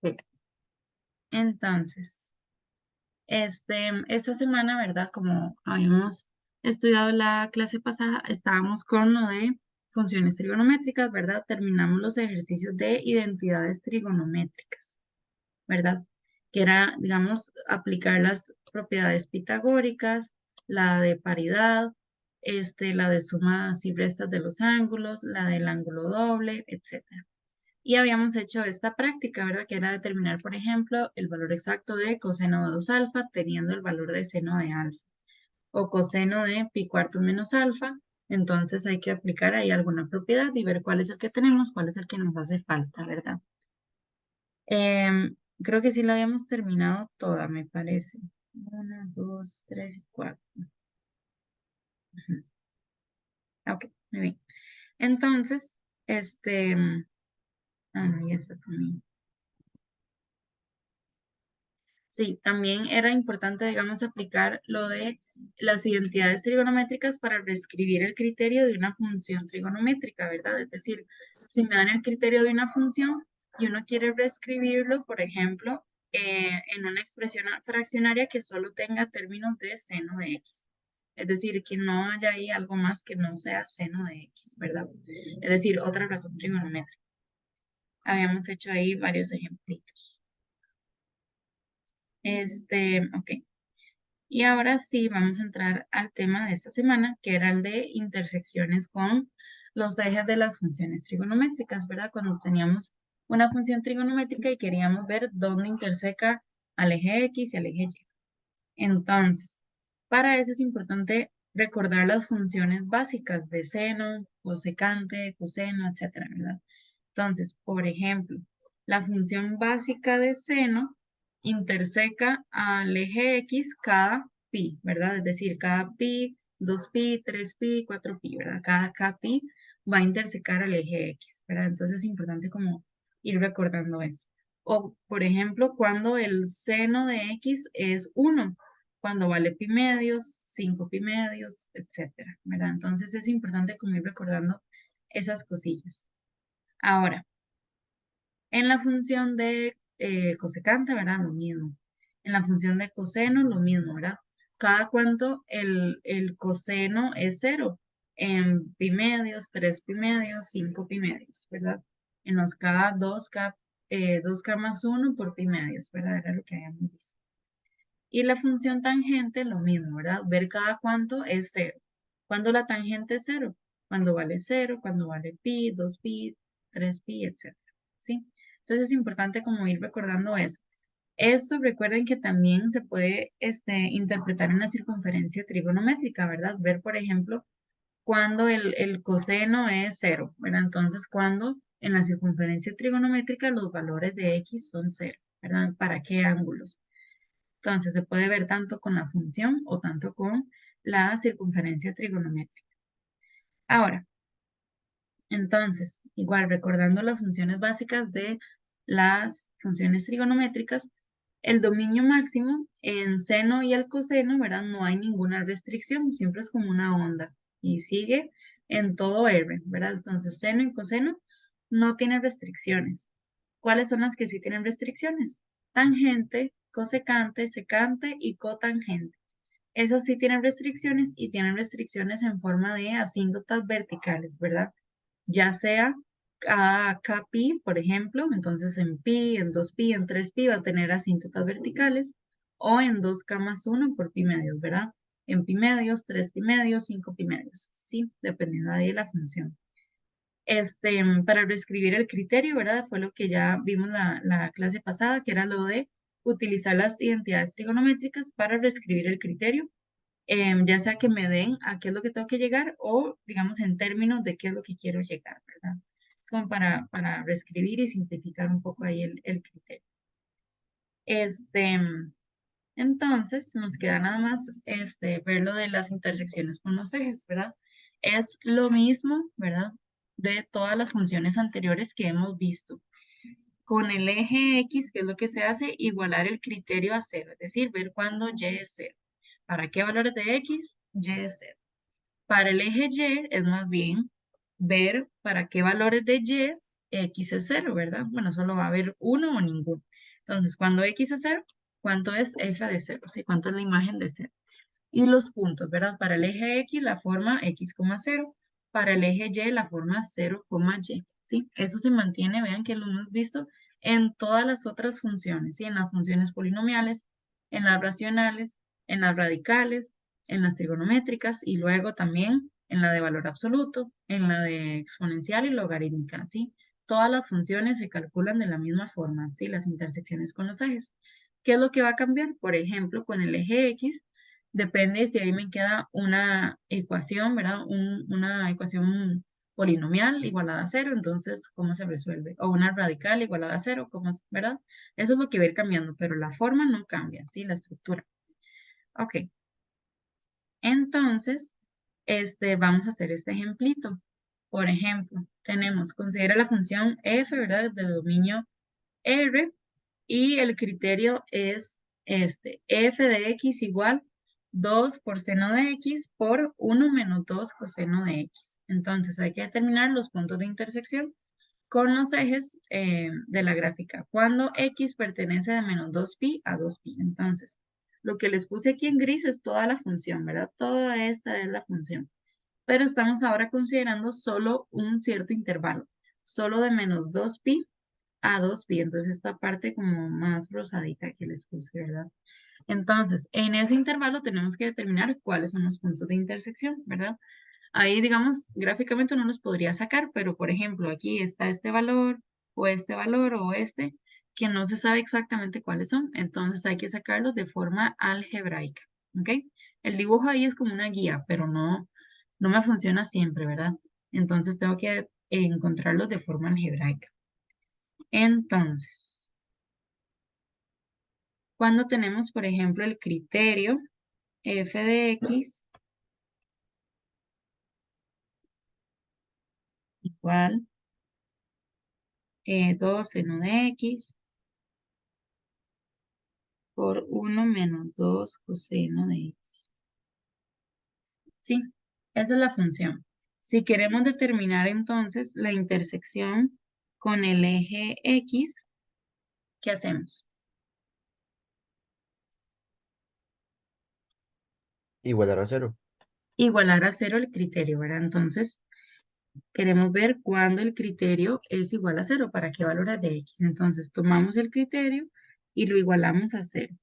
Sí. Entonces, esta semana, ¿verdad? Como habíamos estudiado la clase pasada, estábamos con lo de funciones trigonométricas, ¿verdad? Terminamos los ejercicios de identidades trigonométricas, ¿verdad? Que era, digamos, aplicar las propiedades pitagóricas, la de paridad, la de sumas y restas de los ángulos, la del ángulo doble, etcétera. Y habíamos hecho esta práctica, ¿verdad? Que era determinar, por ejemplo, el valor exacto de coseno de 2 alfa teniendo el valor de seno de alfa o coseno de pi cuartos menos alfa. Entonces hay que aplicar ahí alguna propiedad y ver cuál es el que tenemos, cuál es el que nos hace falta, ¿verdad? Creo que sí la habíamos terminado toda, me parece. Una, dos, tres y cuatro. Ujú. Ok, muy bien. Entonces, y esta también. Sí, también era importante, digamos, aplicar lo de las identidades trigonométricas para reescribir el criterio de una función trigonométrica, ¿verdad? Es decir, si me dan el criterio de una función y uno quiere reescribirlo, por ejemplo, en una expresión fraccionaria que solo tenga términos de seno de x. Es decir, que no haya ahí algo más que no sea seno de x, ¿verdad? Es decir, otra razón trigonométrica. Habíamos hecho ahí varios ejemplitos. Ok. Y ahora sí, vamos a entrar al tema de esta semana, que era el de intersecciones con los ejes de las funciones trigonométricas, ¿verdad? Cuando teníamos una función trigonométrica y queríamos ver dónde interseca al eje X y al eje Y. Entonces, para eso es importante recordar las funciones básicas de seno, cosecante, coseno, etcétera, ¿verdad? Entonces, por ejemplo, la función básica de seno interseca al eje X cada pi, ¿verdad? Es decir, cada pi, 2pi, 3pi, 4pi, ¿verdad? Cada pi va a intersecar al eje X, ¿verdad? Entonces es importante como ir recordando eso. O, por ejemplo, cuando el seno de X es 1, cuando vale pi medios, 5 pi medios, etcétera, ¿verdad? Entonces es importante como ir recordando esas cosillas. Ahora, en la función de cosecante, ¿verdad? Lo mismo. En la función de coseno, lo mismo, ¿verdad? Cada cuánto el coseno es 0. En pi medios, 3 pi medios, 5 pi medios, ¿verdad? En los cada 2k más 1 por pi medios, ¿verdad? Era lo que habíamos visto. Y la función tangente, lo mismo, ¿verdad? Ver cada cuánto es 0. Cuando la tangente es 0, cuando vale 0, cuando vale pi, 2pi, 3pi, etcétera. ¿Sí? Entonces es importante como ir recordando eso. Esto recuerden que también se puede interpretar en la circunferencia trigonométrica, ¿verdad? Ver, por ejemplo, cuando el coseno es 0, ¿verdad? Entonces, cuando en la circunferencia trigonométrica los valores de x son 0, ¿verdad? ¿Para qué ángulos? Entonces, se puede ver tanto con la función o tanto con la circunferencia trigonométrica. Ahora, entonces, igual recordando las funciones básicas de las funciones trigonométricas, el dominio máximo en seno y el coseno, ¿verdad? No hay ninguna restricción, siempre es como una onda y sigue en todo R, ¿verdad? Entonces, seno y coseno no tienen restricciones. ¿Cuáles son las que sí tienen restricciones? Tangente, cosecante, secante y cotangente. Esas sí tienen restricciones y tienen restricciones en forma de asíntotas verticales, ¿verdad? Ya sea a pi, por ejemplo, entonces en pi, en 2pi, en 3pi va a tener asíntotas verticales, o en 2k más 1 por pi medios, ¿verdad? En pi medios, 3 pi medios, 5 pi medios, ¿sí? Dependiendo de la función. Para reescribir el criterio, ¿verdad? Fue lo que ya vimos la clase pasada, que era lo de utilizar las identidades trigonométricas para reescribir el criterio, ya sea que me den a qué es lo que tengo que llegar o, digamos, en términos de qué es lo que quiero llegar, ¿verdad? Es como para reescribir y simplificar un poco ahí el criterio. Este, entonces, nos queda nada más ver lo de las intersecciones con los ejes, ¿verdad? Es lo mismo, ¿verdad? De todas las funciones anteriores que hemos visto. Con el eje X, ¿qué es lo que se hace? Igualar el criterio a cero, es decir, ver cuándo Y es cero. ¿Para qué valores de X? Y es cero. Para el eje Y es más bien ver para qué valores de Y x es 0, ¿verdad? Bueno, solo va a haber uno o ninguno. Entonces, cuando x es 0, ¿cuánto es f de 0? ¿Sí? ¿Cuánto es la imagen de 0? Y los puntos, ¿verdad? Para el eje x, la forma x, 0. Para el eje y, la forma 0, y. ¿Sí? Eso se mantiene, vean que lo hemos visto en todas las otras funciones, ¿sí? En las funciones polinomiales, en las racionales, en las radicales, en las trigonométricas y luego también en la de valor absoluto, en la de exponencial y logarítmica, ¿sí? Todas las funciones se calculan de la misma forma, ¿sí? Las intersecciones con los ejes. ¿Qué es lo que va a cambiar? Por ejemplo, con el eje x, depende si ahí me queda una ecuación, ¿verdad? Una ecuación polinomial igualada a 0, entonces, ¿cómo se resuelve? O una radical igualada a 0, ¿verdad? Eso es lo que va a ir cambiando, pero la forma no cambia, ¿sí? La estructura. Ok, entonces, vamos a hacer este ejemplito. Por ejemplo, tenemos, considera la función f, ¿verdad? De dominio R, y el criterio es f de x igual 2 por seno de x por 1 menos 2 coseno de x. Entonces hay que determinar los puntos de intersección con los ejes de la gráfica. Cuando x pertenece de menos 2pi a 2pi. Entonces, lo que les puse aquí en gris es toda la función, ¿verdad? Toda esta es la función. Pero estamos ahora considerando solo un cierto intervalo, solo de menos 2pi a 2pi. Entonces esta parte como más rosadita que les puse, ¿verdad? Entonces, en ese intervalo tenemos que determinar cuáles son los puntos de intersección, ¿verdad? Ahí, digamos, gráficamente no los podría sacar, pero por ejemplo, aquí está este valor o este, que no se sabe exactamente cuáles son. Entonces hay que sacarlos de forma algebraica, ¿ok? El dibujo ahí es como una guía, pero no me funciona siempre, ¿verdad? Entonces tengo que encontrarlos de forma algebraica. Entonces, cuando tenemos, por ejemplo, el criterio f de x igual 2 seno de x por 1 menos 2 coseno de x. ¿Sí? Esa es la función. Si queremos determinar entonces la intersección con el eje x, ¿qué hacemos? Igualar a 0. Igualar a 0 el criterio, ¿verdad? Entonces, queremos ver cuándo el criterio es igual a 0, para qué valor es de x. Entonces, tomamos el criterio y lo igualamos a 0.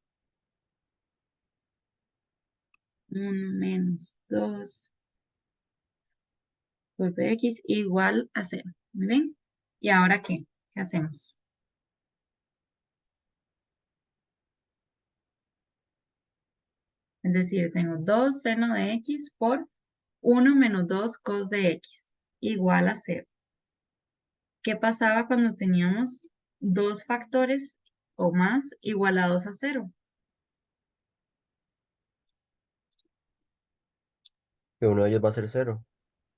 1 menos 2 cos de x igual a 0. ¿Muy bien? ¿Y ahora qué? ¿Qué hacemos? Es decir, tengo 2 seno de x por 1 menos 2 cos de x igual a 0. ¿Qué pasaba cuando teníamos dos factores o más igualados a 0? Que uno de ellos va a ser 0.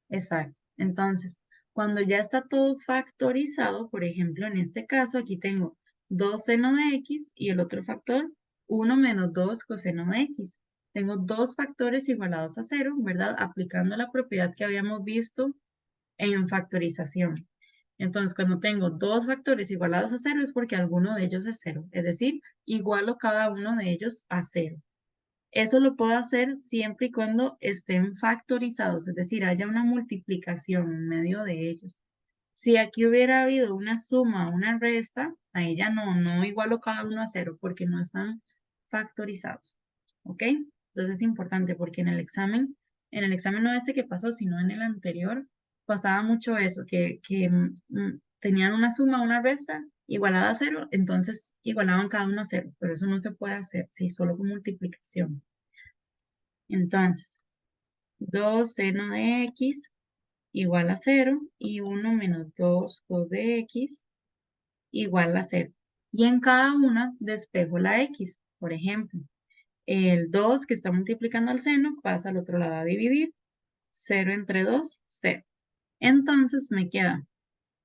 Exacto. Entonces, cuando ya está todo factorizado, por ejemplo, en este caso, aquí tengo 2 seno de x y el otro factor 1 menos 2 coseno de x. Tengo dos factores igualados a 0, ¿verdad? Aplicando la propiedad que habíamos visto en factorización. Entonces, cuando tengo dos factores igualados a 0 es porque alguno de ellos es 0, es decir, igualo cada uno de ellos a 0. Eso lo puedo hacer siempre y cuando estén factorizados, es decir, haya una multiplicación en medio de ellos. Si aquí hubiera habido una suma o una resta, ahí ya no igualo cada uno a 0 porque no están factorizados. ¿Ok? Entonces es importante porque en el examen no este que pasó, sino en el anterior, pasaba mucho eso, que tenían una suma, una resta igualada a 0, entonces igualaban cada uno a 0, pero eso no se puede hacer, sí, solo con multiplicación. Entonces, 2 seno de x igual a 0 y 1 menos 2 cos de x igual a 0. Y en cada una despejo la x. Por ejemplo, el 2 que está multiplicando al seno pasa al otro lado a dividir. 0 entre 2, 0. Entonces me queda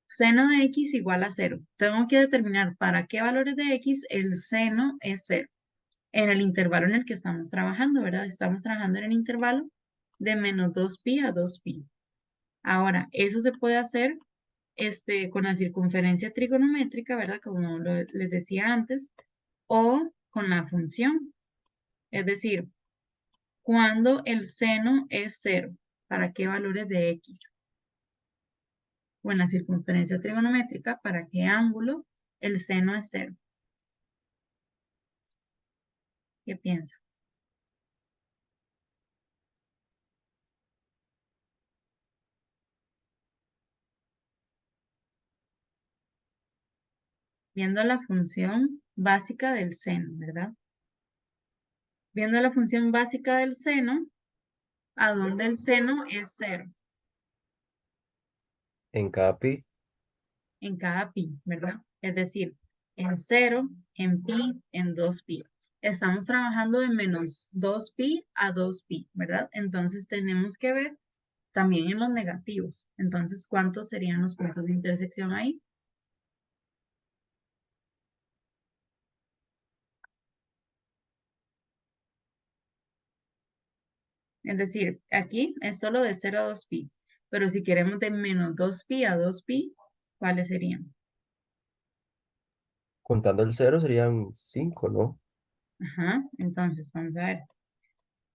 seno de x igual a 0. Tengo que determinar para qué valores de x el seno es 0. En el intervalo en el que estamos trabajando, ¿verdad? Estamos trabajando en el intervalo de menos 2pi a 2pi. Ahora, eso se puede hacer con la circunferencia trigonométrica, ¿verdad? Como les decía antes, o con la función. Es decir, cuando el seno es cero, ¿para qué valores de x? O en la circunferencia trigonométrica, ¿para qué ángulo el seno es cero? ¿Qué piensa? Viendo la función básica del seno, ¿verdad? Viendo la función básica del seno, ¿a dónde el seno es cero? En cada pi. En cada pi, ¿verdad? Es decir, en cero, en pi, en 2pi. Estamos trabajando de menos 2pi a 2pi, ¿verdad? Entonces tenemos que ver también en los negativos. Entonces, ¿cuántos serían los puntos de intersección ahí? Es decir, aquí es solo de 0 a 2pi, pero si queremos de menos 2pi a 2pi, ¿cuáles serían? Contando el cero serían 5, ¿no? Ajá, entonces vamos a ver.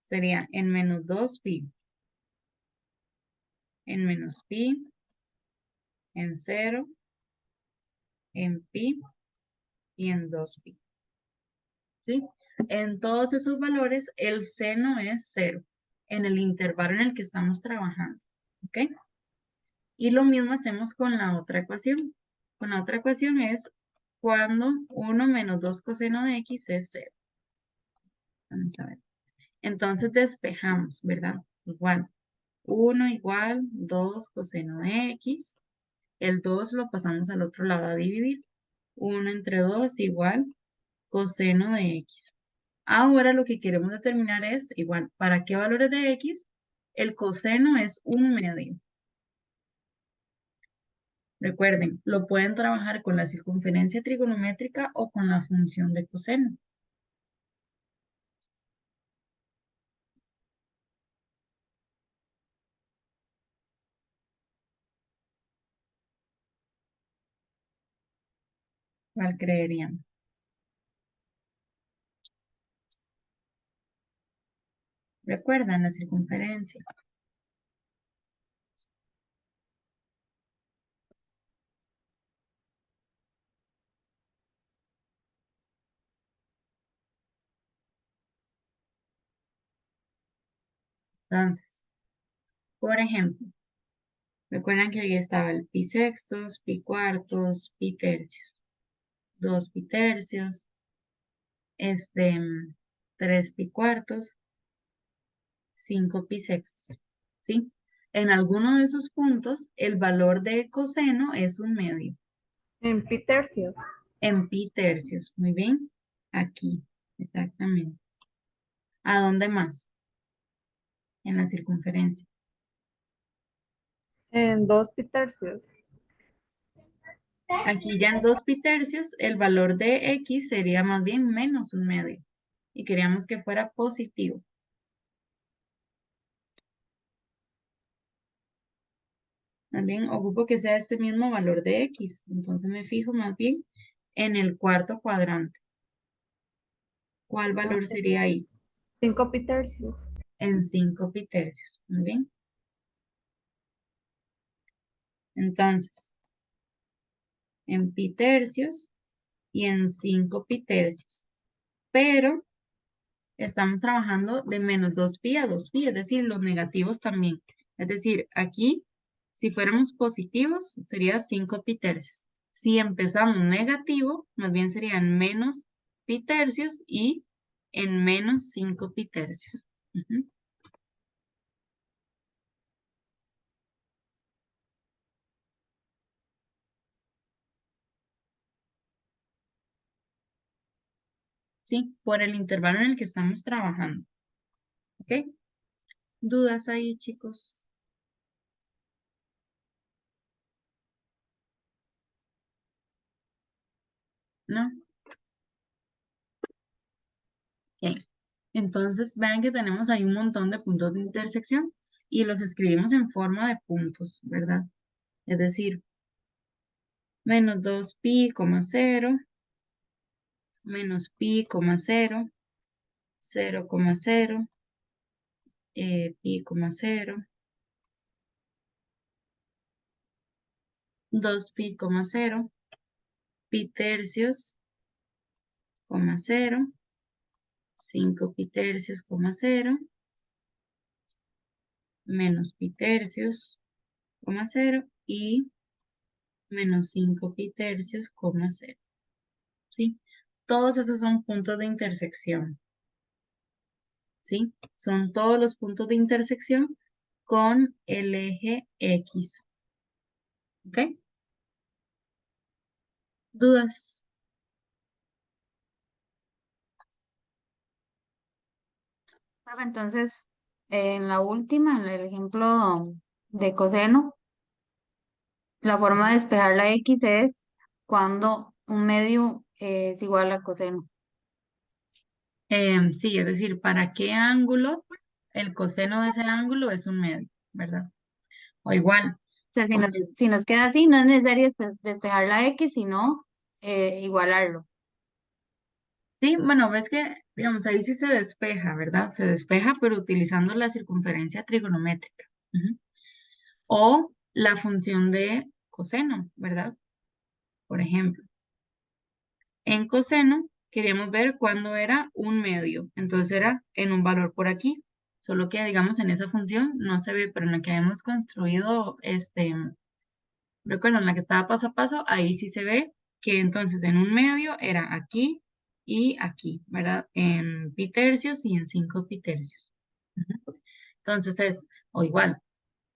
Sería en menos 2pi, en menos pi, en 0, en pi y en 2pi. ¿Sí? En todos esos valores, el seno es 0 en el intervalo en el que estamos trabajando. ¿Ok? Y lo mismo hacemos con la otra ecuación. Con la otra ecuación es cuando 1 menos 2 coseno de x es 0. Vamos a ver. Entonces despejamos, ¿verdad? Igual. 1 igual 2 coseno de x. El 2 lo pasamos al otro lado a dividir. 1 entre 2 igual coseno de x. Ahora lo que queremos determinar es, igual, ¿para qué valores de x? El coseno es 1/2. Recuerden, lo pueden trabajar con la circunferencia trigonométrica o con la función de coseno. ¿Cuál creerían? ¿Recuerdan la circunferencia? Entonces, por ejemplo, recuerdan que ahí estaba el pi sextos, pi cuartos, pi tercios. 2 pi tercios, 3 pi cuartos, 5 pi sextos, ¿sí? En alguno de esos puntos, el valor de coseno es 1/2. En pi tercios. En pi tercios, muy bien. Aquí, exactamente. ¿A dónde más? En la circunferencia. En 2 pi tercios. Aquí ya en 2 pi tercios, el valor de x sería más bien menos 1/2. Y queríamos que fuera positivo. También ocupo que sea este mismo valor de x. Entonces me fijo más bien en el cuarto cuadrante. ¿Cuál valor sería ahí? 5 pi tercios. En 5 pi tercios. Muy bien. Entonces, en pi tercios y en 5 pi tercios. Pero estamos trabajando de menos 2pi a 2pi, es decir, los negativos también. Es decir, aquí, si fuéramos positivos, sería 5 pi tercios. Si empezamos negativo, más bien serían menos pi tercios y en menos 5 pi tercios. Ujú. Sí, por el intervalo en el que estamos trabajando. ¿Ok? ¿Dudas ahí, chicos? ¿No? Ok. Entonces, vean que tenemos ahí un montón de puntos de intersección y los escribimos en forma de puntos, ¿verdad? Es decir, menos 2pi, 0, menos pi, 0, 0, pi, 0, 2pi, 0, pi tercios, 0, 5pi tercios, 0, menos pi tercios, 0 y menos 5pi tercios, 0. ¿Sí? Todos esos son puntos de intersección. ¿Sí? Son todos los puntos de intersección con el eje X. ¿Ok? ¿Dudas? Entonces, en la última, en el ejemplo de coseno, la forma de despejar la X es cuando un medio es igual a coseno. Sí, es decir, ¿para qué ángulo? El coseno de ese ángulo es un medio, ¿verdad? O igual, O sea, como si nos queda así, no es necesario despejar la X, sino igualarlo. sí, bueno, ves que, digamos, ahí sí se despeja, ¿verdad? Se despeja, pero utilizando la circunferencia trigonométrica. Ujú. O la función de coseno, ¿verdad? Por ejemplo, en coseno queríamos ver cuándo era un medio. Entonces era en un valor por aquí. Solo que, digamos, en esa función no se ve, pero en la que hemos construido, recuerdo, en la que estaba paso a paso, ahí sí se ve que entonces en un medio era aquí y aquí, ¿verdad? En pi tercios y en 5 pi tercios. Ujú. Entonces es, o igual,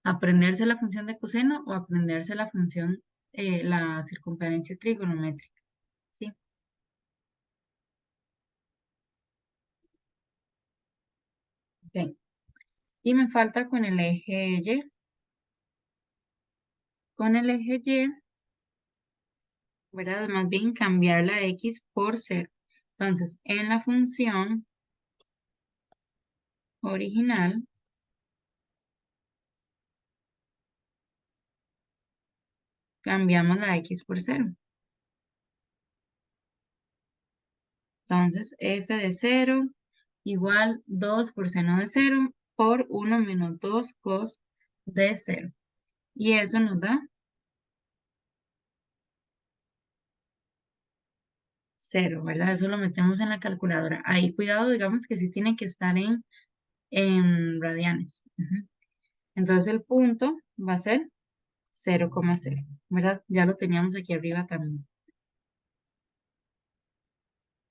aprenderse la función de coseno o aprenderse la función, la circunferencia trigonométrica, ¿sí? Ok. Y me falta con el eje Y. Con el eje Y, ¿verdad? Más bien cambiar la X por 0. Entonces, en la función original, cambiamos la X por 0. Entonces, f de 0 igual 2 por seno de 0 por 1 menos 2 cos de 0. Y eso nos da 0, ¿verdad? Eso lo metemos en la calculadora. Ahí, cuidado, digamos que sí tiene que estar en radianes. Ujú. Entonces, el punto va a ser 0,0, ¿verdad? Ya lo teníamos aquí arriba también.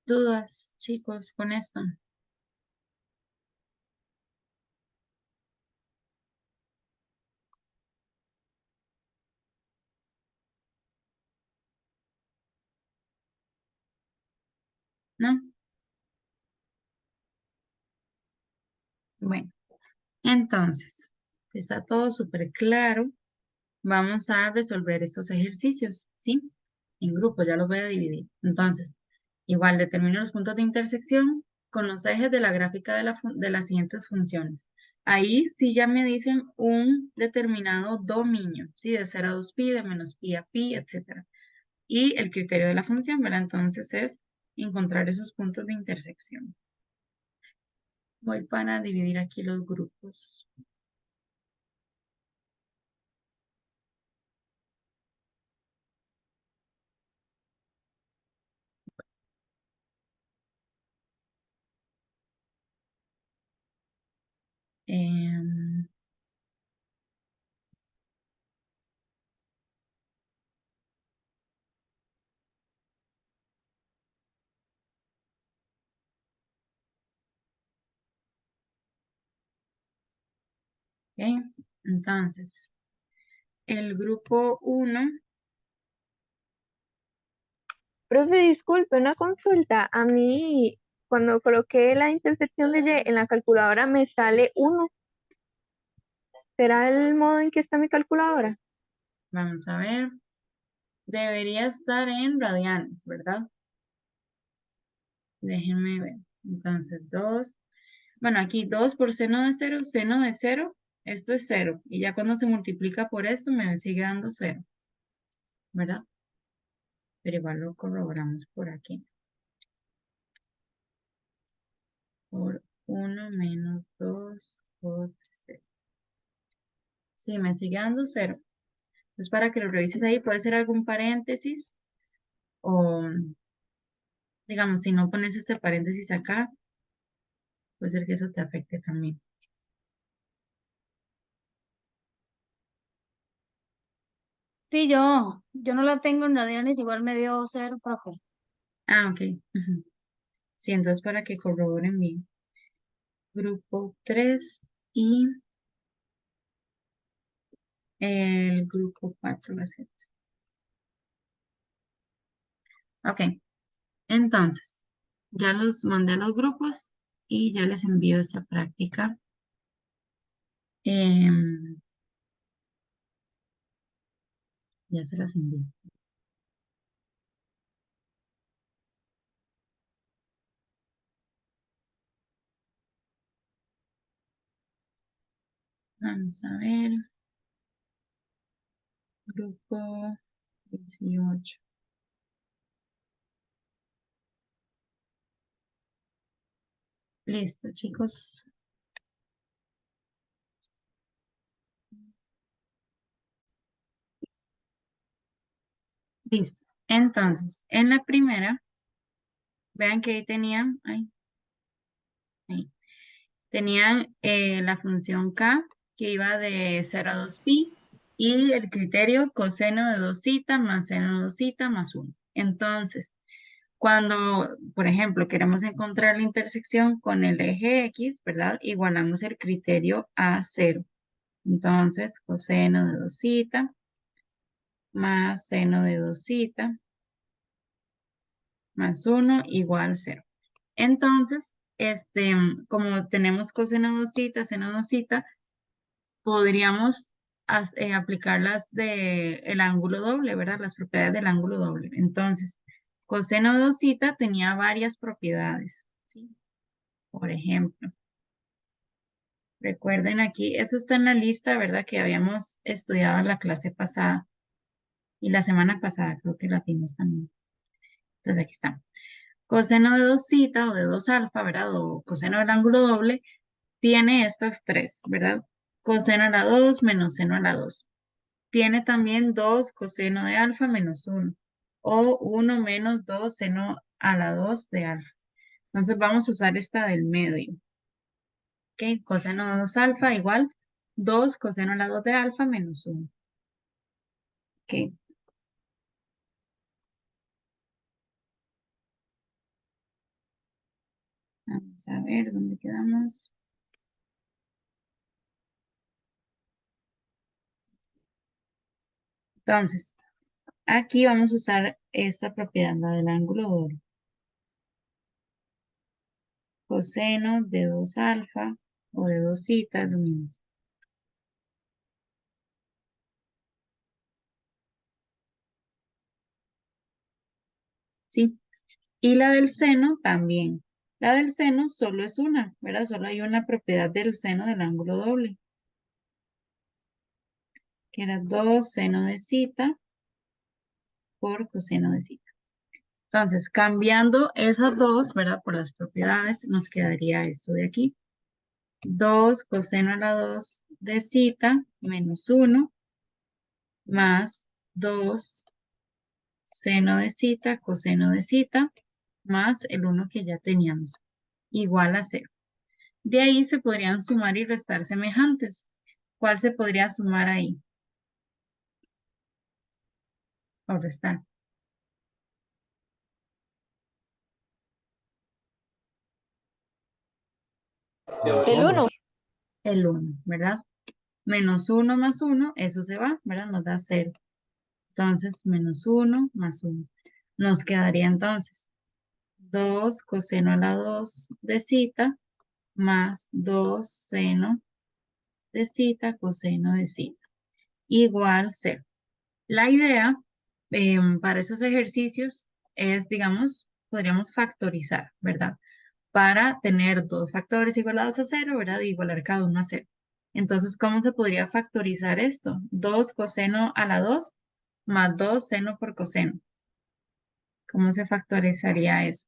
¿Dudas, chicos, con esto? ¿No? Bueno, entonces, está todo súper claro. Vamos a resolver estos ejercicios, ¿sí? En grupo, ya los voy a dividir. Entonces, igual determino los puntos de intersección con los ejes de la gráfica de las siguientes funciones. Ahí sí ya me dicen un determinado dominio, ¿sí? De 0 a 2pi, de menos pi a pi, etc. Y el criterio de la función, ¿verdad? Entonces es encontrar esos puntos de intersección. Voy para dividir aquí los grupos. Em, ok, entonces, el grupo 1, Profe, disculpe, una consulta. A mí, cuando coloqué la intersección de Y en la calculadora, me sale 1. ¿Será el modo en que está mi calculadora? vamos a ver, debería estar en radianes, ¿verdad? Déjenme ver. Entonces, 2, bueno, aquí 2 por seno de 0, esto es 0. Y ya cuando se multiplica por esto, me sigue dando 0, ¿verdad? pero igual lo corroboramos por aquí. Por 1 menos 2, 2 de 0. Sí, me sigue dando 0. Entonces, para que lo revises ahí, puede ser algún paréntesis o, digamos, si no pones este paréntesis acá, puede ser que eso te afecte también. Sí, yo no la tengo en radianes, igual me dio 0, profe. Ah, ok. Ujú. Sí, entonces para que corroboren bien. Grupo 3 y el grupo 4 va a ser este. Ok, entonces, ya los mandé a los grupos y ya les envío esta práctica. Em, ya se las envío. Vamos a ver. Grupo 18. Listo, chicos. Listo. Entonces, en la primera, vean que ahí tenían, ahí, tenían la función k que iba de 0 a 2pi y el criterio coseno de 2 más seno de 2 más 1. Entonces, cuando, por ejemplo, queremos encontrar la intersección con el eje X, ¿verdad? Igualamos el criterio a 0. Entonces, coseno de 2 más seno de 2 más 1 igual 0. Entonces, como tenemos coseno de 2 seno de 2 podríamos aplicar las del ángulo doble, ¿verdad? Las propiedades del ángulo doble. Entonces, coseno de 2 tenía varias propiedades, ¿sí? Por ejemplo, recuerden aquí, esto está en la lista, ¿verdad? Que habíamos estudiado en la clase pasada y la semana pasada, creo que la vimos también. Entonces, aquí está. Coseno de 2 o de 2 alfa, ¿verdad? O coseno del ángulo doble, tiene estas tres, ¿verdad? Coseno a la 2 menos seno a la 2. Tiene también 2 coseno de alfa menos 1. O 1 menos 2 seno a la 2 de alfa. Entonces vamos a usar esta del medio. ¿Ok? Coseno de 2 alfa igual 2 coseno a la 2 de alfa menos 1. ¿Ok? Vamos a ver dónde quedamos. Entonces, aquí vamos a usar esta propiedad, la del ángulo doble. Coseno de 2 alfa o de 2 es lo mismo. ¿Sí? Y la del seno también. La del seno solo es una, ¿verdad? Solo hay una propiedad del seno del ángulo doble, que era 2 seno de por coseno de Entonces, cambiando esas dos, ¿verdad? Por las propiedades, nos quedaría esto de aquí. 2 coseno a la 2 de menos 1 más 2 seno de coseno de más el 1 que ya teníamos, igual a 0. De ahí se podrían sumar y restar semejantes. ¿Cuál se podría sumar ahí? O restar. El 1. El 1, ¿verdad? Menos 1 más 1, eso se va, ¿verdad? Nos da 0. Entonces, menos 1 más 1. Nos quedaría entonces 2 coseno a la 2 de más 2 seno de coseno de igual 0. La idea para esos ejercicios es, digamos, podríamos factorizar, ¿verdad? Para tener dos factores igualados a 0, ¿verdad? Y igualar cada uno a 0. Entonces, ¿cómo se podría factorizar esto? 2 coseno a la 2 más 2 seno por coseno. ¿Cómo se factorizaría eso?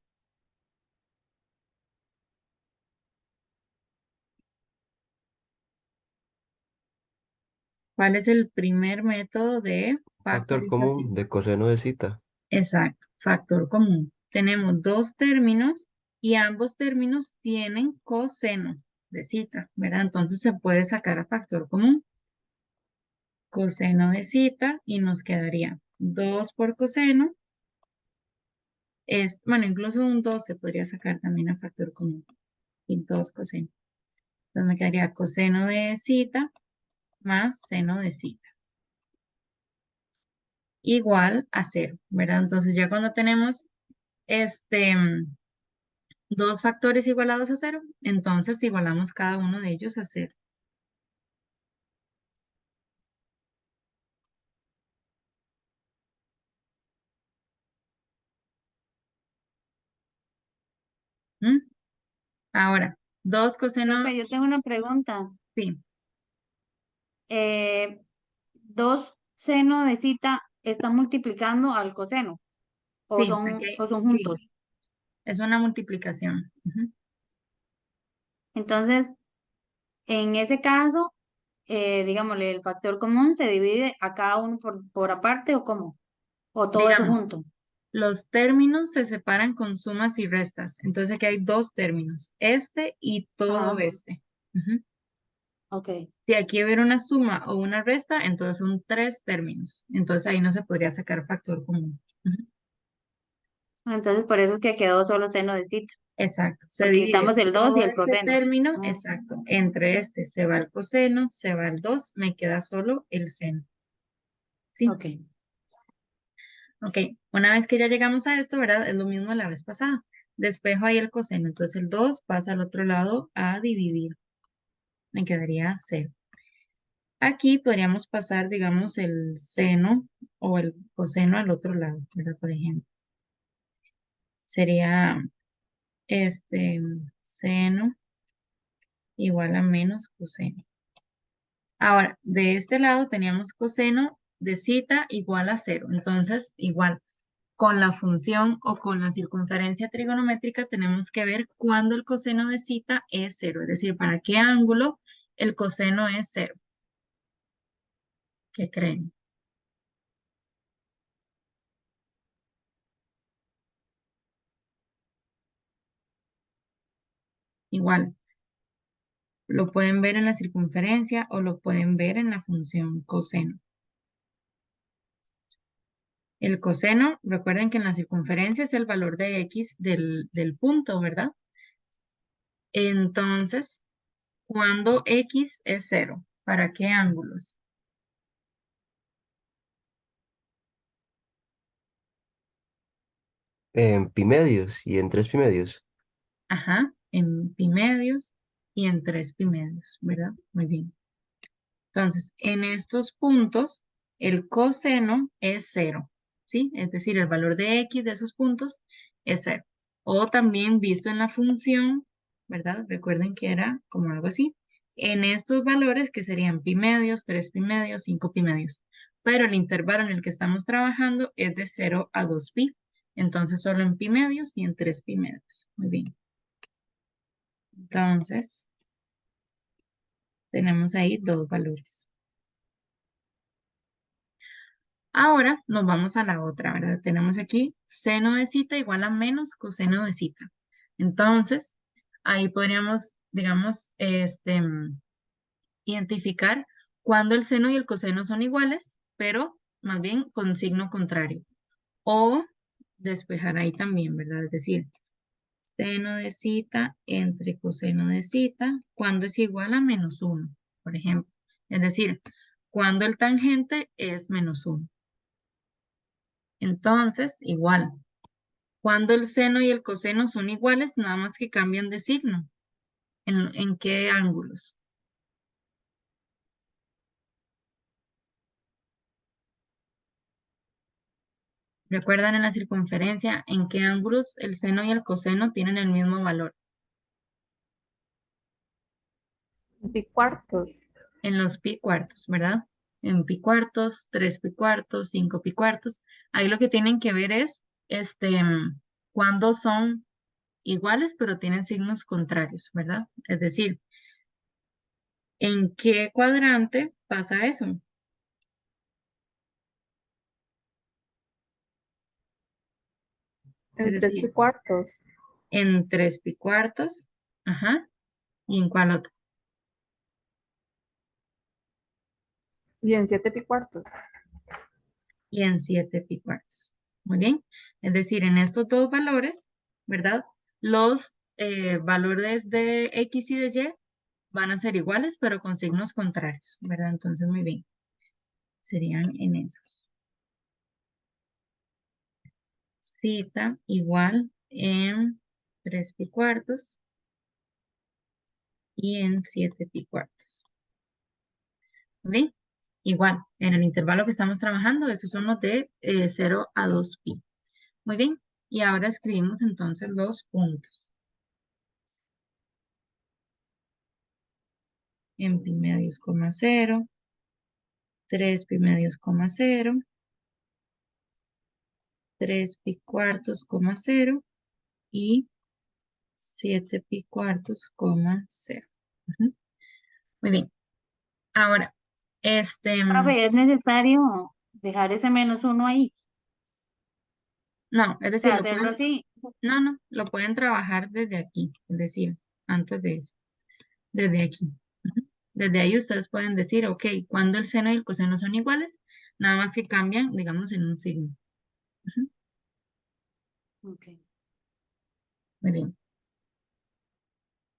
¿Cuál es el primer método de Factor factorización? común de coseno de cita. Exacto, factor común. Tenemos dos términos y ambos términos tienen coseno de cita, ¿verdad? Entonces se puede sacar a factor común, coseno de cita, y nos quedaría 2 por coseno. Bueno, incluso un 2 se podría sacar también a factor común, y 2 coseno. Entonces me quedaría coseno de cita más seno de cita, igual a 0, ¿verdad? Entonces ya cuando tenemos este, dos factores igualados a 0, entonces igualamos cada uno de ellos a 0. ¿Mm? Ahora, 2 coseno, Profe, yo tengo una pregunta. sí, Eh, dos seno de cita están multiplicando al coseno sí, aquí, o son sí, juntos. es una multiplicación. Ujú. Entonces, en ese caso, digámosle, el factor común se divide a cada uno por aparte o cómo, o todo eso Digamos, junto. los términos se separan con sumas y restas. Entonces aquí hay dos términos, este y todo Ajá, este. Ujú. ok. Si aquí hubiera una suma o una resta, entonces son 3 términos. Entonces ahí no se podría sacar factor común. Ujú. Entonces, por eso es que quedó solo seno de cita, Exacto. Se porque divide quitamos el 2 y todo el este coseno. término, Ah, exacto. Entre este se va el coseno, se va el 2, me queda solo el seno. ¿Sí? ok. Ok. Una vez que ya llegamos a esto, ¿verdad? Es lo mismo de la vez pasada. Despejo ahí el coseno. Entonces el 2 pasa al otro lado a dividir. Me quedaría 0. Aquí podríamos pasar, digamos, el seno o el coseno al otro lado, ¿verdad? Por ejemplo, sería este seno igual a menos coseno. Ahora, de este lado teníamos coseno de cita igual a 0. Entonces, igual, con la función o con la circunferencia trigonométrica tenemos que ver cuándo el coseno de cita es 0. Es decir, para qué ángulo el coseno es 0. ¿Qué creen? Igual, lo pueden ver en la circunferencia o lo pueden ver en la función coseno. El coseno, recuerden que en la circunferencia es el valor de x del punto, ¿verdad? Entonces, cuando x es 0, ¿para qué ángulos? En pi medios y en 3 pi medios. Ajá, en pi medios y en 3 pi medios, ¿verdad? Muy bien. Entonces, en estos puntos, el coseno es 0, ¿sí? Es decir, el valor de x de esos puntos es 0. O también visto en la función, ¿verdad? Recuerden que era como algo así. En estos valores que serían pi medios, 3 pi medios, 5 pi medios. Pero el intervalo en el que estamos trabajando es de 0 a 2 pi. Entonces, solo en pi medios y en 3 pi medios. Muy bien. Entonces, tenemos ahí dos valores. Ahora nos vamos a la otra, ¿verdad? Tenemos aquí seno de cita igual a menos coseno de cita. Entonces, ahí podríamos, digamos, identificar cuando el seno y el coseno son iguales, pero más bien con signo contrario. O despejar ahí también, ¿verdad? Es decir, seno de cita entre coseno de cita, cuando es igual a menos 1, por ejemplo. Es decir, cuando el tangente es menos 1. Entonces, igual, cuando el seno y el coseno son iguales, nada más que cambian de signo. ¿En qué ángulos? ¿Recuerdan en la circunferencia en qué ángulos el seno y el coseno tienen el mismo valor? Pi cuartos. En los pi cuartos, ¿verdad? En pi cuartos, 3 pi cuartos, 5 pi cuartos. Ahí lo que tienen que ver es cuando son iguales, pero tienen signos contrarios, ¿verdad? Es decir, ¿en qué cuadrante pasa eso? Es En 3 y decir, cuartos. en 3 pi cuartos, ajá, ¿y en cuál otro? Y en 7 pi cuartos. Y en 7 pi cuartos. Muy bien. Es decir, en estos dos valores, ¿verdad? Los valores de X y de Y van a ser iguales, pero con signos contrarios, ¿verdad? Entonces, muy bien. Serían en esos. Cita igual en 3 pi cuartos y en 7 pi cuartos. ¿Bien? Igual, en el intervalo que estamos trabajando, esos son los de 0 a 2 pi. Muy bien. Y ahora escribimos entonces los puntos. En pi medios, coma 0, 3 pi medios, coma 0, 3 pi cuartos, coma 0 y 7 pi cuartos, coma 0. Ujú. Muy bien. Ahora, Profe, es necesario dejar ese -1 ahí, no, es o decir, sea, hacerlo así. no, lo pueden trabajar desde aquí, es decir, antes de eso, desde aquí. Ujú. Desde ahí ustedes pueden decir, ok, cuando el seno y el coseno son iguales, nada más que cambian, digamos, en un signo. Ujú. Ok. Muy bien.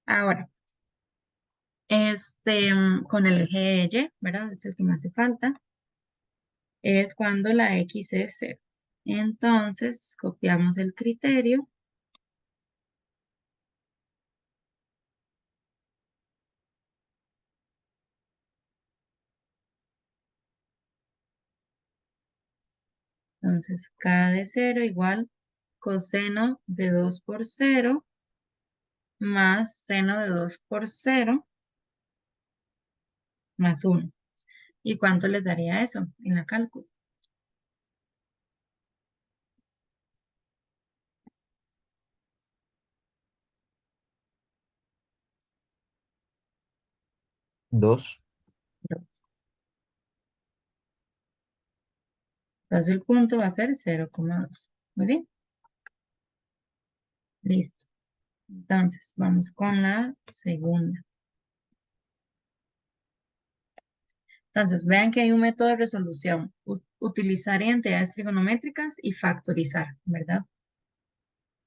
Ahora, con el eje de Y, ¿verdad? Es el que me hace falta, es cuando la X es 0. Entonces, copiamos el criterio. Entonces, K de 0 igual coseno de 2 por 0 más seno de 2 por 0 más 1. ¿Y cuánto les daría eso en la cálculo? Dos. Entonces, el punto va a ser 0,2. Muy bien, listo. Entonces, vamos con la segunda. Entonces, vean que hay un método de resolución. Utilizar identidades trigonométricas y factorizar, ¿verdad?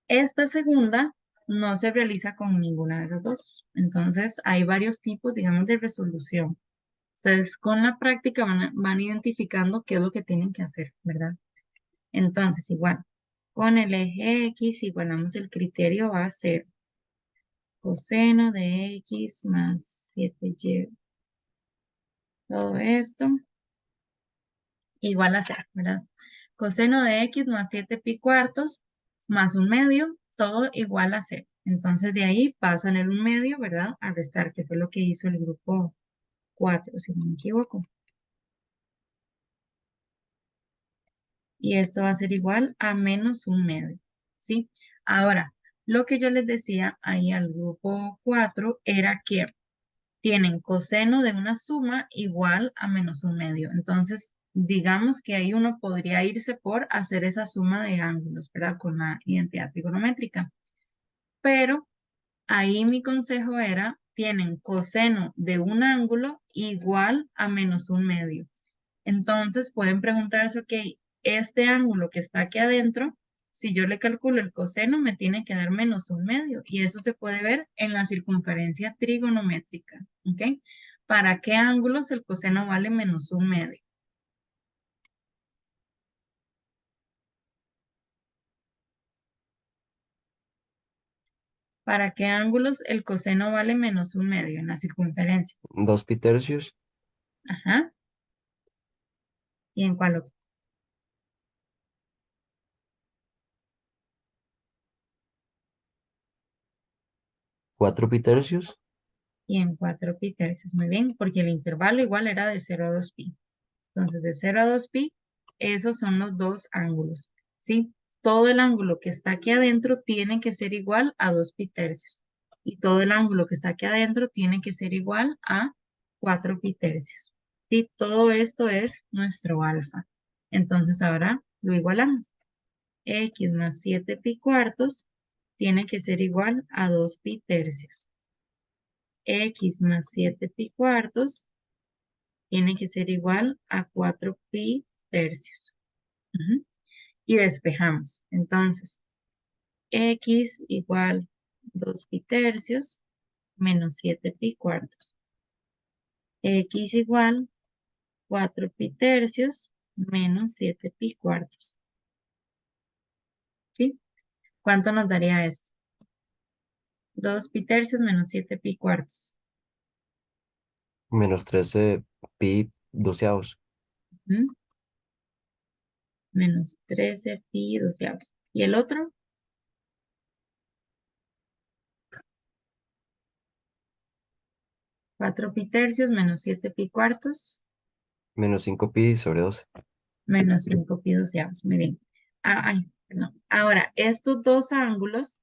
Esta segunda no se realiza con ninguna de esas dos. Entonces, hay varios tipos, digamos, de resolución. Ustedes con la práctica van identificando qué es lo que tienen que hacer, ¿verdad? Entonces, igual, con el eje X igualamos el criterio va a ser coseno de X más 7Y. Todo esto igual a 0, ¿verdad? Coseno de X más 7 pi cuartos más 1/2, todo igual a 0. Entonces de ahí pasan el 1/2, ¿verdad? A restar, que fue lo que hizo el grupo 4, si no me equivoco. Y esto va a ser igual a menos 1/2, ¿sí? Ahora, lo que yo les decía ahí al grupo 4 era que tienen coseno de una suma igual a menos 1/2. Entonces, digamos que ahí uno podría irse por hacer esa suma de ángulos, ¿verdad? Con la identidad trigonométrica. Pero ahí mi consejo era, tienen coseno de un ángulo igual a menos 1/2. Entonces pueden preguntarse, ok, este ángulo que está aquí adentro, si yo le calculo el coseno, me tiene que dar menos 1/2. Y eso se puede ver en la circunferencia trigonométrica. ¿Ok? ¿Para qué ángulos el coseno vale menos 1/2? ¿Para qué ángulos el coseno vale menos 1/2 en la circunferencia? 2 pi tercios. Ajá. ¿Y en cuál otro? 4 pi tercios. Y en 4 pi tercios. Muy bien, porque el intervalo igual era de 0 a 2 pi. Entonces, de 0 a 2 pi, esos son los dos ángulos, ¿sí? todo el ángulo que está aquí adentro tiene que ser igual a 2 pi tercios. Y todo el ángulo que está aquí adentro tiene que ser igual a 4 pi tercios. Y todo esto es nuestro alfa. Entonces ahora lo igualamos. X más 7 pi cuartos tiene que ser igual a 2 pi tercios. X más 7 pi cuartos tiene que ser igual a 4 pi tercios. Ujú. Y despejamos. Entonces, X igual 2 pi tercios menos 7 pi cuartos. X igual 4 pi tercios menos 7 pi cuartos. ¿Sí? ¿Cuánto nos daría esto? 2 pi tercios menos 7 pi cuartos. Menos 13 pi doceavos. ¿Mm? Menos 13 pi doceavos. ¿Y el otro? 4 pi tercios menos 7 pi cuartos Menos 5 pi sobre 12. menos 5 pi doceavos. Muy bien. Ay, perdón. Ahora, estos dos ángulos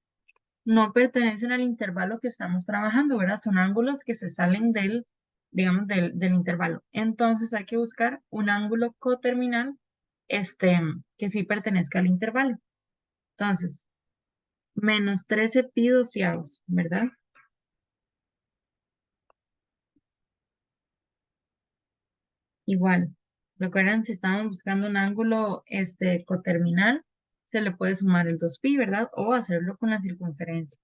no pertenecen al intervalo que estamos trabajando, ¿verdad? Son ángulos que se salen del, digamos, del intervalo. Entonces hay que buscar un ángulo coterminal, que sí pertenezca al intervalo. Entonces, menos 13 pi doceavos, ¿verdad? Igual. Recuerden, si estamos buscando un ángulo, coterminal, se le puede sumar el 2pi, ¿verdad? O hacerlo con la circunferencia.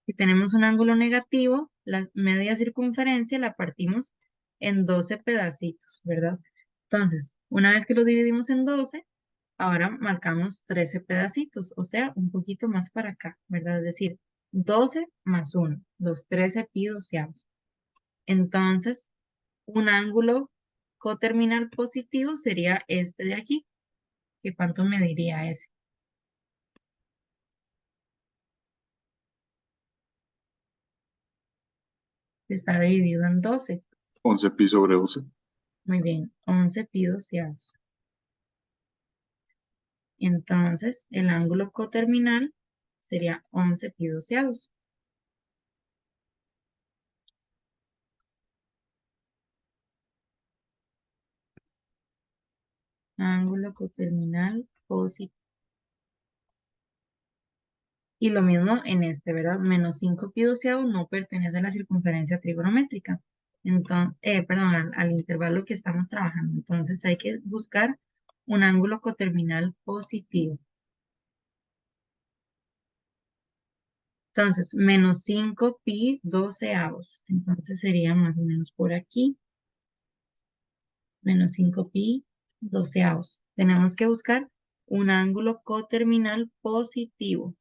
Si tenemos un ángulo negativo, la media circunferencia la partimos en 12 pedacitos, ¿verdad? Entonces, una vez que lo dividimos en 12, ahora marcamos 13 pedacitos, o sea, un poquito más para acá, ¿verdad? Es decir, 12 más 1, los 13 pi doceavos. Entonces, un ángulo coterminal positivo sería este de aquí. ¿Qué cuánto mediría ese? Está dividido en 12. 11 pi sobre 12. Muy bien, 11 pi doceavos. Entonces, el ángulo coterminal sería 11 pi doceavos. Ángulo coterminal positivo. Y lo mismo en este, ¿verdad? Menos 5 pi doceavos no pertenece a la circunferencia trigonométrica. Entonces, perdón, al intervalo que estamos trabajando. Entonces hay que buscar un ángulo coterminal positivo. Entonces, menos 5 pi doceavos. Entonces sería más o menos por aquí. Menos 5 pi doceavos. Tenemos que buscar un ángulo coterminal positivo.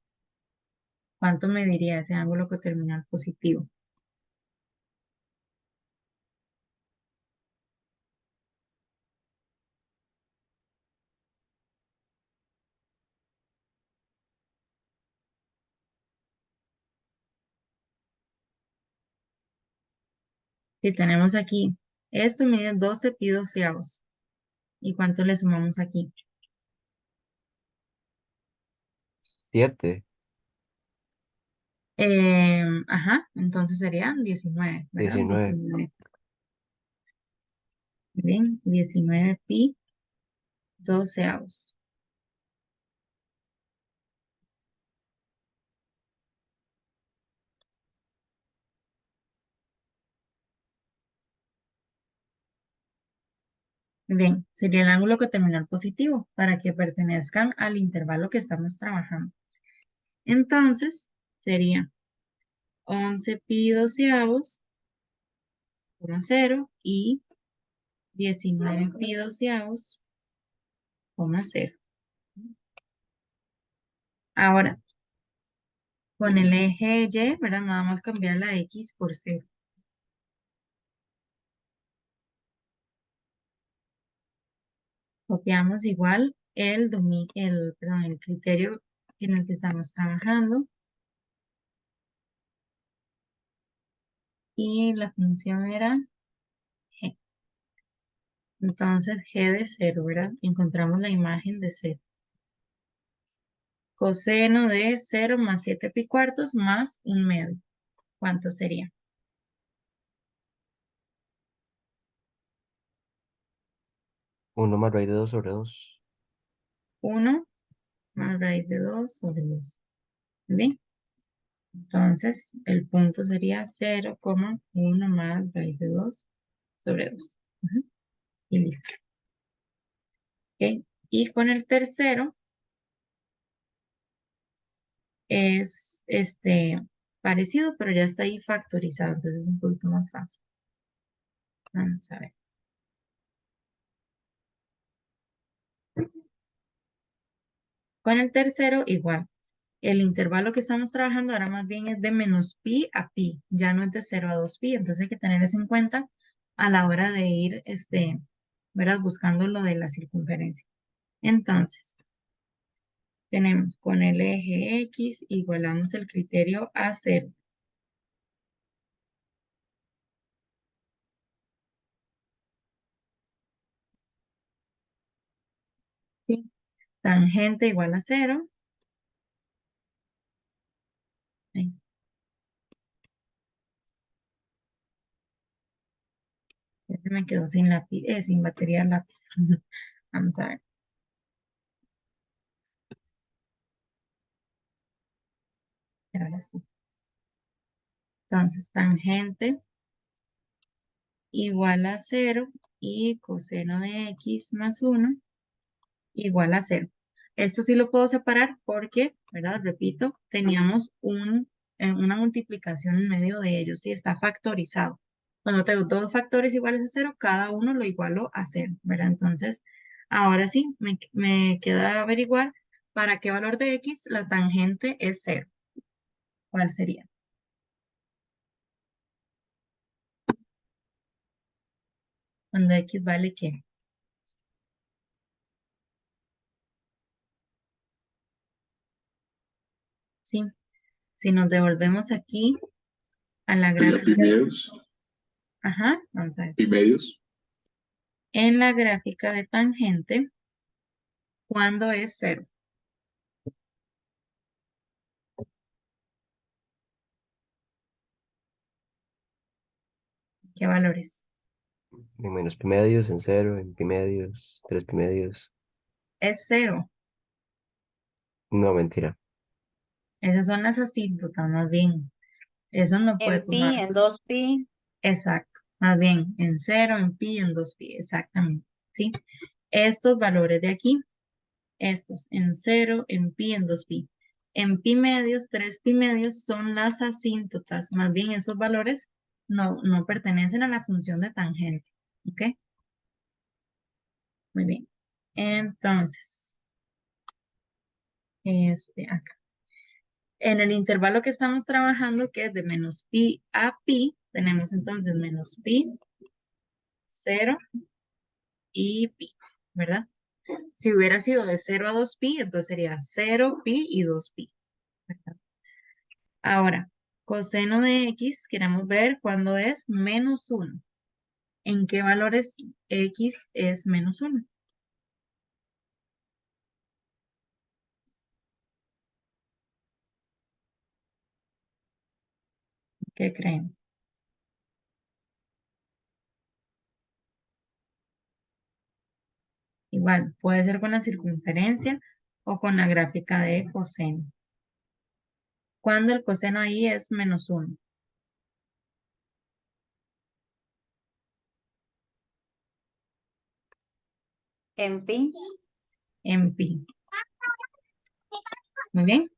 ¿Cuánto mediría ese ángulo coterminal positivo? Si tenemos aquí, esto mide 12 pi doceavos. ¿Y cuánto le sumamos aquí? 7. Ajá, entonces serían 19, ¿verdad? 19. 19. Bien, 19 pi doceavos. Bien, sería el ángulo coterminal positivo para que pertenezcan al intervalo que estamos trabajando. Entonces, sería 11 pi doceavos, 0 y 19 pi doceavos, 0. Ahora, con el eje Y, ¿verdad? Nada más cambiar la X por 0. Copiamos igual perdón, el criterio en el que estamos trabajando y la función era G. Entonces G de 0, ¿verdad? Encontramos la imagen de 0. coseno de 0 más 7 pi cuartos más 1/2. ¿Cuánto sería? 1 más raíz de 2 sobre 2. 1 más raíz de 2 sobre 2. ¿Bien? Entonces, el punto sería 0,1 más raíz de 2 sobre 2. Ujú. Y listo. ¿Ok? Y con el tercero es parecido, pero ya está ahí factorizado, entonces es un poquito más fácil. Vamos a ver. Con el tercero, igual. El intervalo que estamos trabajando ahora más bien es de menos pi a pi, ya no es de 0 a 2pi, entonces hay que tener eso en cuenta a la hora de ir, ¿verdad? Buscando lo de la circunferencia. Entonces, tenemos con el eje X, igualamos el criterio a 0. ¿Sí? Tangente igual a 0. Ahí, ya se me quedó sin lápiz, sin batería el lápiz. Vamos a ver. Ahora sí. Entonces, tangente igual a 0 y coseno de X más 1 igual a 0. Esto sí lo puedo separar porque, ¿verdad? Repito, teníamos una multiplicación en medio de ellos, sí, está factorizado. Cuando tengo dos factores iguales a 0, cada uno lo igualo a 0, ¿verdad? Entonces, ahora sí, me queda averiguar para qué valor de X la tangente es 0. ¿Cuál sería? Cuando X vale ¿qué? Sí, si nos devolvemos aquí a la Sería pi gráfica, medios, ajá, vamos a ver. pi medios, En la gráfica de tangente, ¿cuándo es 0? ¿Qué valores? En menos pi medios, en 0, en pi medios, 3 pi medios. Es 0. No, mentira. Esas son las asíntotas, más bien. Eso no puede En pi, tomar. en 2pi, Exacto. Más bien, en 0, en pi, en 2pi. Exactamente. ¿Sí? Estos valores de aquí, estos, en 0, en pi, en 2pi. En pi medios, 3 pi medios son las asíntotas. Más bien, esos valores no pertenecen a la función de tangente. ¿Ok? Muy bien. Entonces, acá. En el intervalo que estamos trabajando, que es de menos pi a pi, tenemos entonces menos pi, 0 y pi, ¿verdad? Si hubiera sido de 0 a 2pi, entonces sería 0 pi y 2pi, ¿verdad? Ahora, coseno de x, queremos ver cuándo es menos 1. ¿En qué valores x es menos 1? ¿Qué creen? Igual, puede ser con la circunferencia o con la gráfica de coseno. Cuando el coseno ahí es menos 1. en pi, En pi. Muy bien.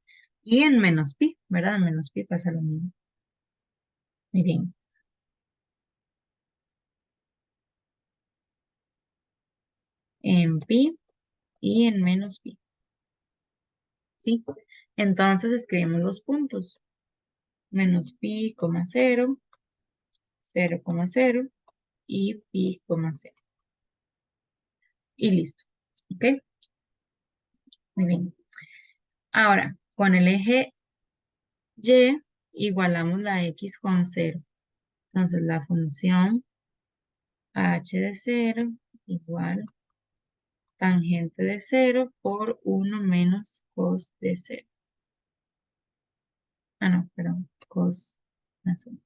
Y en menos pi, ¿verdad? En menos pi pasa lo mismo. Muy bien. En pi y en menos pi. ¿Sí? Entonces escribimos los puntos. Menos pi, 0, 0,0 y pi, 0. Y listo. ¿Ok? Muy bien. Ahora, con el eje y igualamos la x con 0. Entonces la función h de 0 igual tangente de 0 por 1 menos cos de 0. Ah, no, perdón, cos más 1.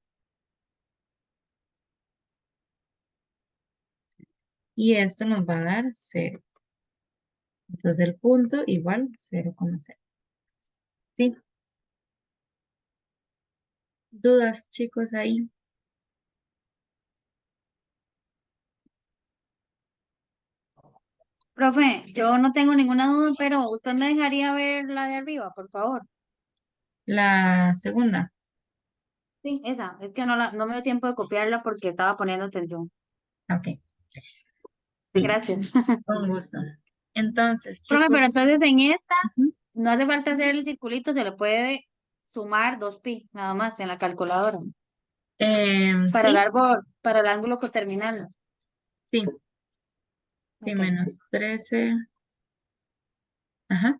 Y esto nos va a dar 0. Entonces el punto igual 0,0. ¿Sí? ¿Dudas, chicos, ahí? Profe, yo no tengo ninguna duda, pero usted me dejaría ver la de arriba, por favor. La segunda. Sí, esa. Es que no me dio tiempo de copiarla porque estaba poniendo atención. Ok. Sí, Gracias. con gusto. Entonces, Profe, pero chicos. entonces en esta Ujú. no hace falta hacer el circulito, se le puede sumar 2pi, nada más en la calculadora, para el Sí, árbol, para el ángulo coterminal. sí, sí, Ok. menos 13. Ajá.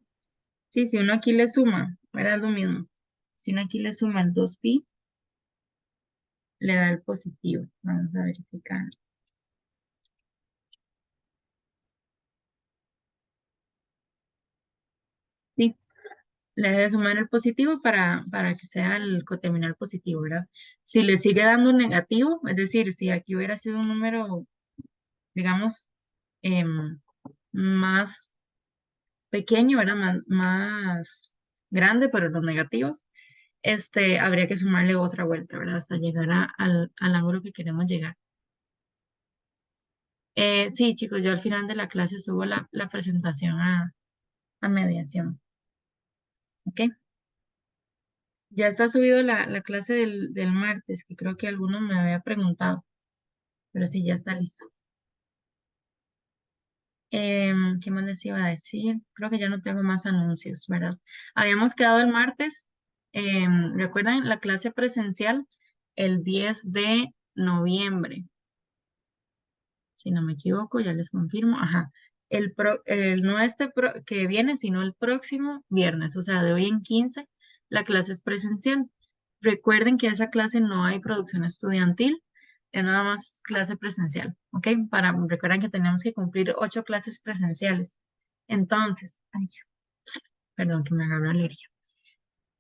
Sí, si uno aquí le suma, era lo mismo. Si uno aquí le suma el 2pi, le da el positivo. Vamos a verificar. Sí, le debe sumar el positivo para que sea el coterminal positivo, ¿verdad? Si le sigue dando un negativo, es decir, si aquí hubiera sido un número, digamos, más pequeño, era más grande, pero los negativos, habría que sumarle otra vuelta, ¿verdad? Hasta llegar al ángulo que queremos llegar. Sí, chicos, yo al final de la clase subo la presentación a mediación, ¿ok? Ya está subido la clase del martes, que creo que algunos me había preguntado, pero sí, ya está listo. ¿Qué más les iba a decir? Creo que ya no tengo más anuncios, ¿verdad? Habíamos quedado el martes, ¿recuerdan la clase presencial? El 10 de noviembre, si no me equivoco, ya les confirmo. Ajá. No que viene, sino el próximo viernes, o sea, de hoy en 15, la clase es presencial. Recuerden que esa clase no hay producción estudiantil, es nada más clase presencial, ¿ok? Recuerden que tenemos que cumplir 8 clases presenciales. Entonces, ay, perdón que me agarró alergia.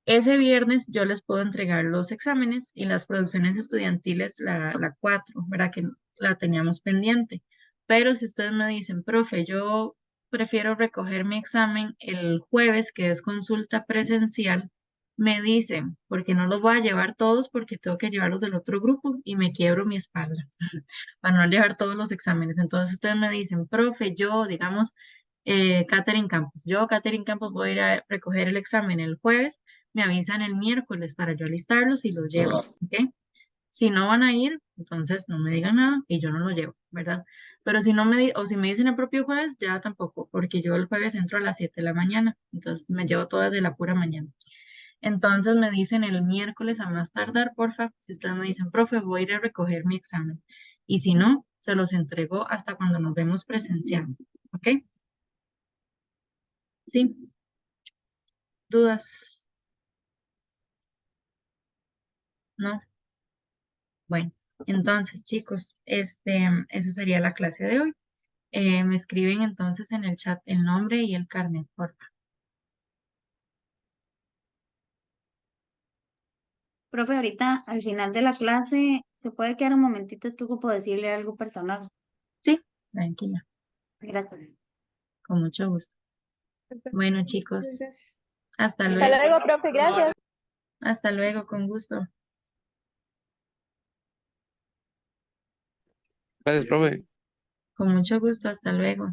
Ese viernes yo les puedo entregar los exámenes y las producciones estudiantiles, la 4, ¿verdad? Que la teníamos pendiente. Pero si ustedes me dicen, profe, yo prefiero recoger mi examen el jueves, que es consulta presencial, me dicen, porque no los voy a llevar todos porque tengo que llevarlos del otro grupo y me quiebro mi espalda para no llevar todos los exámenes. Entonces ustedes me dicen, profe, yo, digamos, Catherine Campos, voy a ir a recoger el examen el jueves, me avisan el miércoles para yo alistarlos y los llevo, ¿ok? Si no van a ir, entonces no me digan nada y yo no lo llevo, ¿verdad? Pero si no o si me dicen el propio jueves, ya tampoco, porque yo el jueves entro a las 7 de la mañana, entonces me llevo todo desde la pura mañana. Entonces me dicen el miércoles a más tardar, porfa, si ustedes me dicen, profe, voy a ir a recoger mi examen. Y si no, se los entrego hasta cuando nos vemos presencial, ¿ok? Sí, dudas, ¿no? Bueno, entonces, chicos, eso sería la clase de hoy. Me escriben entonces en el chat el nombre y el carnet, por favor. Profe, ahorita al final de la clase, ¿se puede quedar un momentito? Es que ocupo decirle algo personal. Sí, tranquila, Gracias. con mucho gusto. Bueno, Muchas chicos, gracias. hasta Hasta luego. luego, profe, gracias. Hasta luego, con gusto. Gracias, profe. Con mucho gusto, hasta luego.